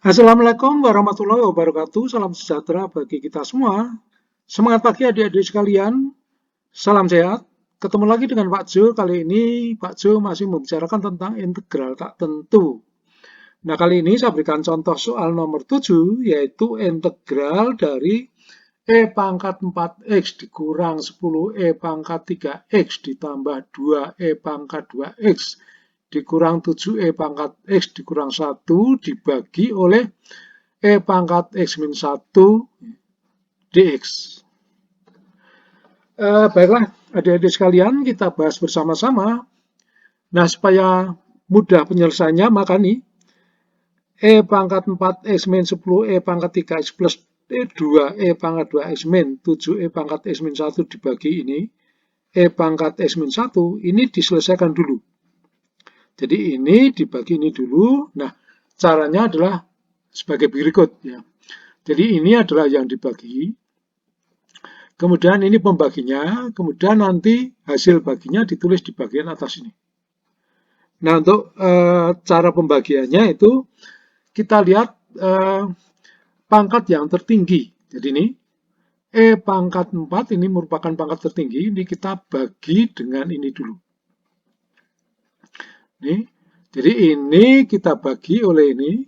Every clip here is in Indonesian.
Assalamualaikum warahmatullahi wabarakatuh. Salam sejahtera bagi kita semua. Semangat pagi adik-adik sekalian. Salam sehat. Ketemu lagi dengan Pak Jo. Kali ini Pak Jo masih membicarakan tentang integral tak tentu. Nah, kali ini saya berikan contoh soal nomor 7, yaitu integral dari E pangkat 4X dikurang 10 E pangkat 3X ditambah 2 E pangkat 2X dikurang 7 E pangkat X dikurang 1 dibagi oleh E pangkat X min 1 dx. Baiklah, adik-adik sekalian, kita bahas bersama-sama. Nah, supaya mudah penyelesaiannya, maka nih, E pangkat 4X min 10 E pangkat 3X plus 2 E pangkat 2X min 7 E pangkat X min 1 dibagi ini, E pangkat X min 1, ini diselesaikan dulu. Jadi ini dibagi ini dulu. Nah, caranya adalah sebagai berikut ya. Jadi ini adalah yang dibagi. Kemudian ini pembaginya, kemudian nanti hasil baginya ditulis di bagian atas ini. Nah, untuk cara pembagiannya itu kita lihat pangkat yang tertinggi. Jadi ini E pangkat 4 ini merupakan pangkat tertinggi, ini kita bagi dengan ini dulu. Nih, jadi ini kita bagi oleh ini,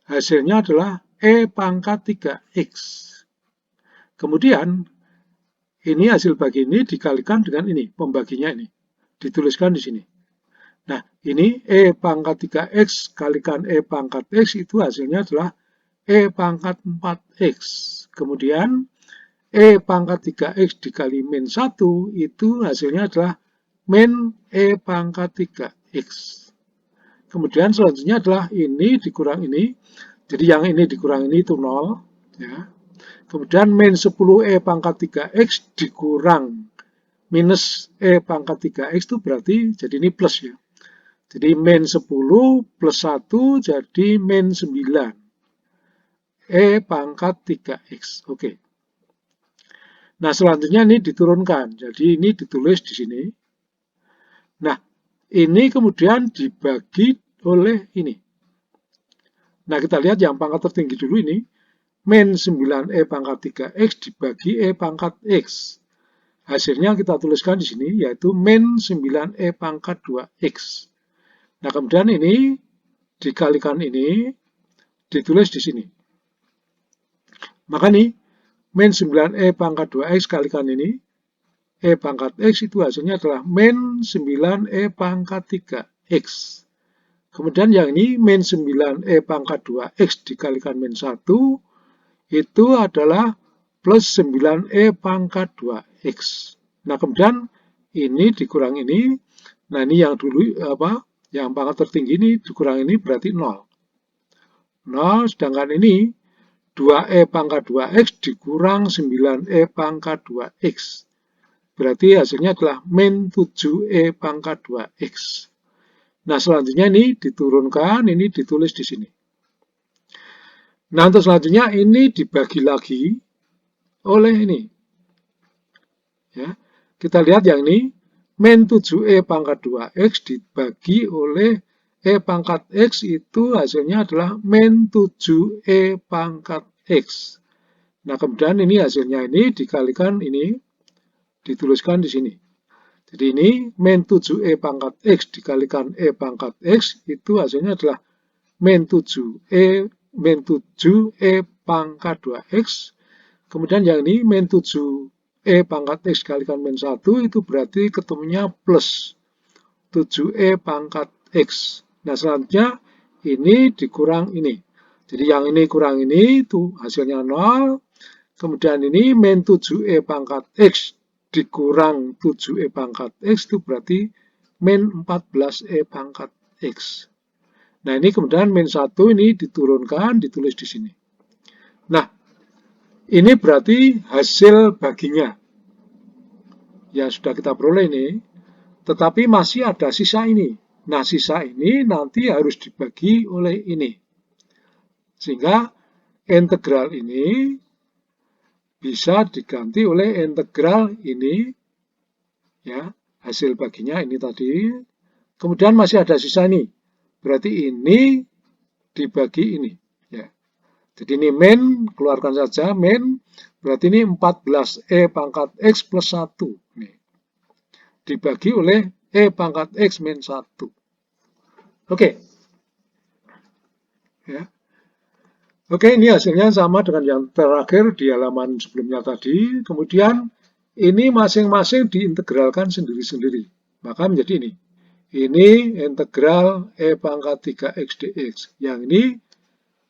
hasilnya adalah E pangkat 3X. Kemudian, ini hasil bagi ini dikalikan dengan ini, pembaginya ini. Dituliskan di sini. Nah, ini E pangkat 3X kalikan E pangkat X itu hasilnya adalah E pangkat 4X. Kemudian, E pangkat 3X dikali min 1 itu hasilnya adalah min E pangkat 3X. Kemudian selanjutnya adalah ini dikurang ini. Jadi yang ini dikurang ini itu 0. Ya. Kemudian min 10 E pangkat 3X dikurang minus E pangkat 3X itu berarti jadi ini plus ya. Jadi min 10 plus 1 jadi min 9. E pangkat 3X. Oke. Nah, selanjutnya ini diturunkan. Jadi ini ditulis di sini. Nah, ini kemudian dibagi oleh ini. Nah, kita lihat yang pangkat tertinggi dulu ini. Min 9 E pangkat 3X dibagi E pangkat X. Hasilnya kita tuliskan di sini, yaitu min 9 E pangkat 2X. Nah, kemudian ini dikalikan ini, ditulis di sini. Maka nih, min 9 E pangkat 2X kalikan ini, E pangkat X itu hasilnya adalah min 9 E pangkat 3X. Kemudian yang ini, min 9 E pangkat 2X dikalikan min 1, itu adalah plus 9 E pangkat 2X. Nah, kemudian ini dikurang ini, nah ini yang dulu, yang pangkat tertinggi ini dikurang ini berarti 0. 0, sedangkan ini 2E pangkat 2X dikurang 9E pangkat 2X. Berarti hasilnya adalah min 7E pangkat 2X. Nah, selanjutnya ini diturunkan, ini ditulis di sini. Nah, untuk selanjutnya ini dibagi lagi oleh ini. Ya, kita lihat yang ini, min 7E pangkat 2X dibagi oleh E pangkat X itu hasilnya adalah min 7E pangkat X. Nah, kemudian ini hasilnya ini dikalikan ini, dituliskan di sini. Jadi ini min 7E pangkat X dikalikan E pangkat X itu hasilnya adalah min 7E pangkat 2X. Kemudian yang ini min 7E pangkat X dikalikan min 1 itu berarti ketemunya plus 7E pangkat X. Nah, selanjutnya ini dikurang ini. Jadi yang ini kurang ini itu hasilnya 0. Kemudian ini min 7E pangkat X dikurang 7E pangkat X itu berarti min 14E pangkat X. Nah, ini kemudian min 1 ini diturunkan, ditulis di sini. Nah, ini berarti hasil baginya. Ya, sudah kita peroleh ini. Tetapi masih ada sisa ini. Nah, sisa ini nanti harus dibagi oleh ini. Sehingga integral ini bisa diganti oleh integral ini. Ya, hasil baginya ini tadi. Kemudian masih ada sisa ini. Berarti ini dibagi ini. Ya, Jadi ini min, keluarkan saja min, berarti ini 14E pangkat X plus 1. Nih, dibagi oleh E pangkat X min 1. Oke. Ya. Oke, ini hasilnya sama dengan yang terakhir di halaman sebelumnya tadi. Kemudian ini masing-masing diintegralkan sendiri-sendiri. Maka menjadi ini. Ini integral E pangkat 3X dx. Yang ini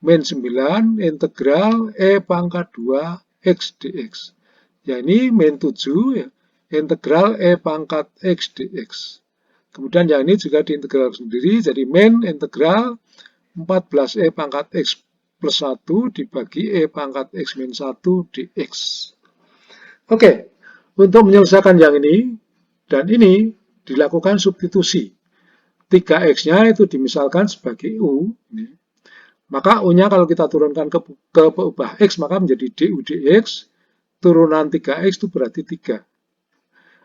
min 9 integral E pangkat 2X dx. Yang ini min 7 ya, integral E pangkat X dx. Kemudian yang ini juga diintegral sendiri, jadi min integral 14E pangkat X plus 1 dibagi E pangkat X min 1 dx. Oke, untuk menyelesaikan yang ini dan ini dilakukan substitusi. 3X-nya itu dimisalkan sebagai U. Maka U-nya kalau kita turunkan ke peubah X, maka menjadi du dx. Turunan 3X itu berarti 3.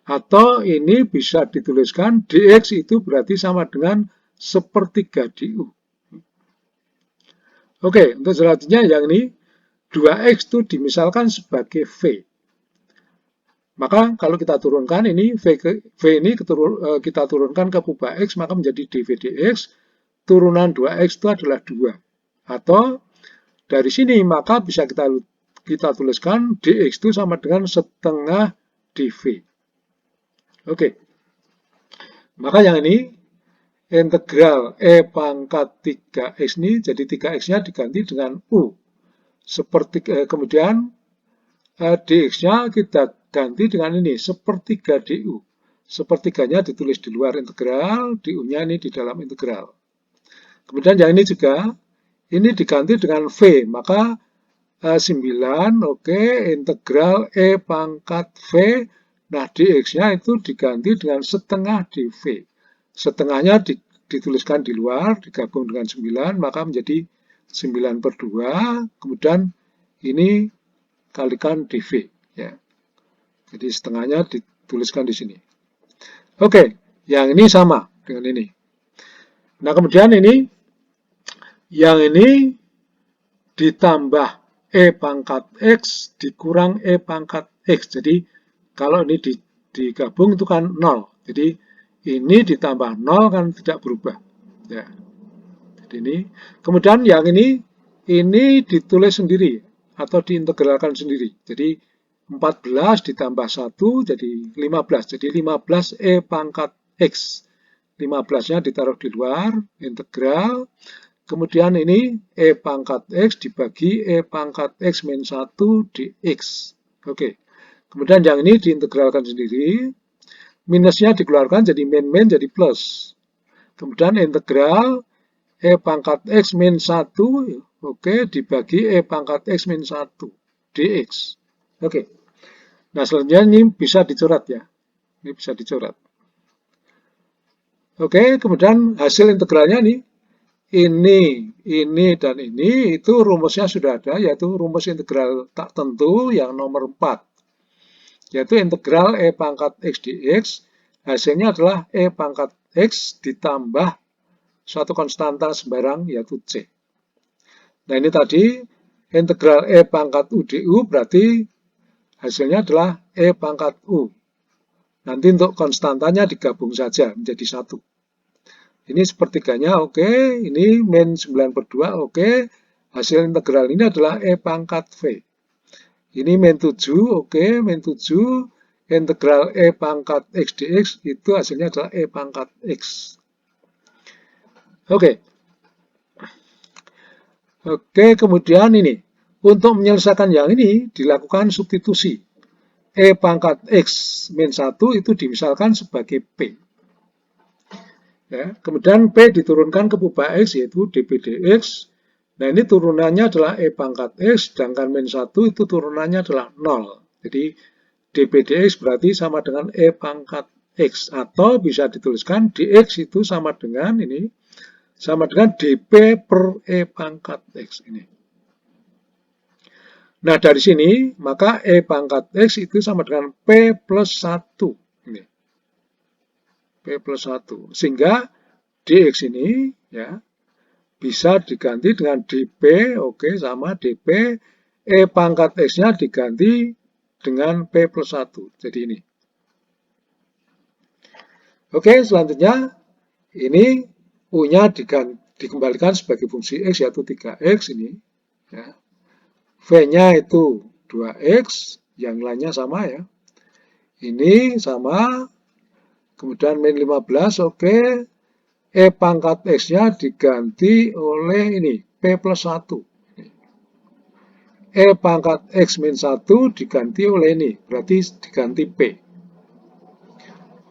Atau ini bisa dituliskan dx itu berarti sama dengan sepertiga du. Oke, untuk selanjutnya yang ini 2x itu dimisalkan sebagai V. Maka kalau kita turunkan ini V ini kita turunkan ke peubah X, maka menjadi dv dx. Turunan 2x itu adalah 2. Atau dari sini maka bisa kita tuliskan dx itu sama dengan setengah dv. Oke. Maka yang ini integral E pangkat 3X ini, jadi 3X-nya diganti dengan U. Kemudian dx-nya kita ganti dengan ini, sepertiga du. Sepertiganya ditulis di luar integral, du-nya ini di dalam integral. Kemudian yang ini juga, ini diganti dengan V, maka 9, oke, integral E pangkat V, nah dx-nya itu diganti dengan setengah dv. Setengahnya dituliskan di luar, digabung dengan 9, maka menjadi 9 per 2, kemudian ini kalikan dv. Ya. Jadi setengahnya dituliskan di sini. Oke, yang ini sama dengan ini. Nah, kemudian ini, yang ini ditambah E pangkat X dikurang E pangkat X. Jadi, kalau ini digabung itu kan 0. Jadi, ini ditambah 0 kan tidak berubah. Ya. Jadi ini. Kemudian yang ini ditulis sendiri atau diintegralkan sendiri. Jadi 14 ditambah 1 jadi 15. Jadi 15 E pangkat X. 15-nya ditaruh di luar, integral. Kemudian ini E pangkat X dibagi E pangkat X min 1 dx. Oke. Kemudian yang ini diintegralkan sendiri. Minusnya dikeluarkan jadi min jadi plus. Kemudian integral E pangkat X min 1, oke, dibagi E pangkat X min 1 dx. Oke. Nah, selanjutnya ini bisa dicoret ya. Ini bisa dicoret. Oke, kemudian hasil integralnya nih. Ini, dan ini, itu rumusnya sudah ada, yaitu rumus integral tak tentu yang nomor 4. Yaitu integral E pangkat X dx, hasilnya adalah E pangkat X ditambah suatu konstanta sembarang, yaitu C. Nah, ini tadi integral E pangkat U du berarti hasilnya adalah E pangkat U. Nanti untuk konstantanya digabung saja menjadi 1. Ini sepertiganya oke, ini min 9 per 2 oke. Hasil integral ini adalah E pangkat V. Ini min 7, oke, min 7, integral E pangkat X dx, itu hasilnya adalah E pangkat X. Oke. Oke, kemudian ini. Untuk menyelesaikan yang ini, dilakukan substitusi. E pangkat X min 1 itu dimisalkan sebagai P. Ya, kemudian P diturunkan ke peubah X, yaitu dp dx. Nah, ini turunannya adalah E pangkat X, sedangkan min 1 itu turunannya adalah 0. Jadi, dp dx berarti sama dengan E pangkat X. Atau bisa dituliskan dx itu sama dengan ini, sama dengan dp per E pangkat X ini. Nah, dari sini, maka E pangkat X itu sama dengan P plus 1. Ini. P plus 1. Sehingga dx ini, ya, bisa diganti dengan dp, oke, sama dp, E pangkat X-nya diganti dengan P plus 1. Jadi ini. Oke, selanjutnya ini U-nya dikembalikan sebagai fungsi X, yaitu 3X ini. Ya. V-nya itu 2X, yang lainnya sama ya. Ini sama, kemudian min 15, oke. E pangkat X-nya diganti oleh ini, P plus 1. E pangkat X min 1 diganti oleh ini, berarti diganti P.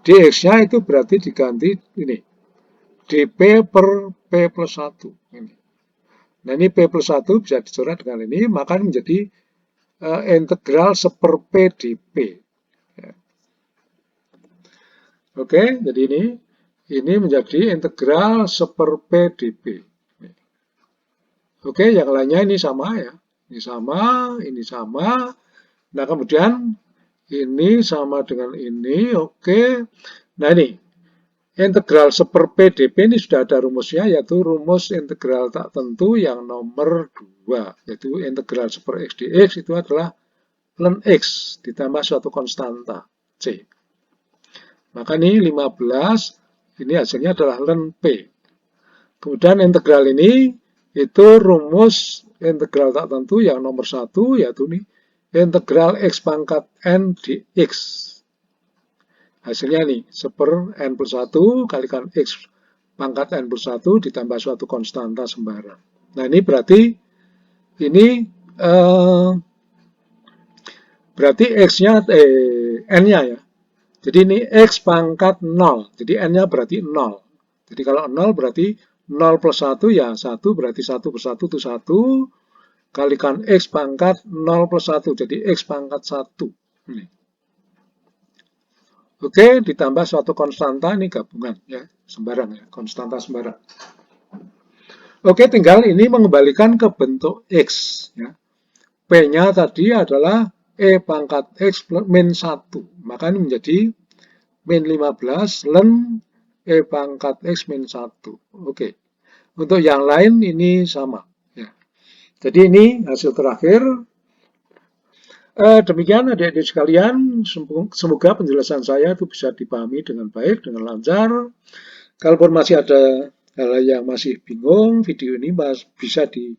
Dx-nya itu berarti diganti ini, dP per P plus 1. Ini. Nah ini P plus 1 bisa dicoret dengan ini, maka menjadi integral 1/P dP. Ya. Oke, jadi ini menjadi integral 1/P dP. Oke, yang lainnya ini sama ya. Ini sama, ini sama. Nah, kemudian ini sama dengan ini, oke. Nah, ini integral 1/P dP ini sudah ada rumusnya, yaitu rumus integral tak tentu yang nomor 2, yaitu integral 1/x dx itu adalah ln x ditambah suatu konstanta c. Maka ini 15, ini hasilnya adalah ln p. Kemudian integral ini itu rumus integral tak tentu yang nomor 1, yaitu ini integral x pangkat n dx. Hasilnya nih, 1/n plus 1 kalikan x pangkat n plus 1 ditambah suatu konstanta sembarang. Nah ini ini berarti x-nya, n-nya ya. Jadi ini x pangkat 0, jadi n-nya berarti 0. Jadi kalau 0 berarti 0 plus 1 ya 1, berarti 1 per 1 itu 1, kalikan x pangkat 0 plus 1, jadi x pangkat 1. Ini. Oke, ditambah suatu konstanta, ini gabungan ya, sembarang ya, konstanta sembarang. Oke, tinggal ini mengembalikan ke bentuk x ya. P-nya tadi adalah E pangkat X min 1, maka ini menjadi min 15 ln E pangkat X min 1. Oke, untuk yang lain ini sama ya. Jadi ini hasil terakhir. Demikian adik-adik sekalian, semoga penjelasan saya itu bisa dipahami dengan baik, dengan lancar. Kalaupun masih ada hal yang masih bingung, video ini bisa di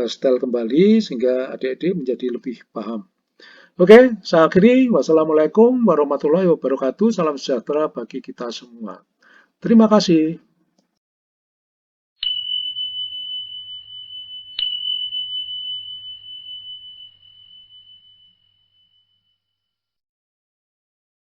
setel kembali sehingga adik-adik menjadi lebih paham. Oke, saya akhiri. Wassalamualaikum warahmatullahi wabarakatuh. Salam sejahtera bagi kita semua. Terima kasih.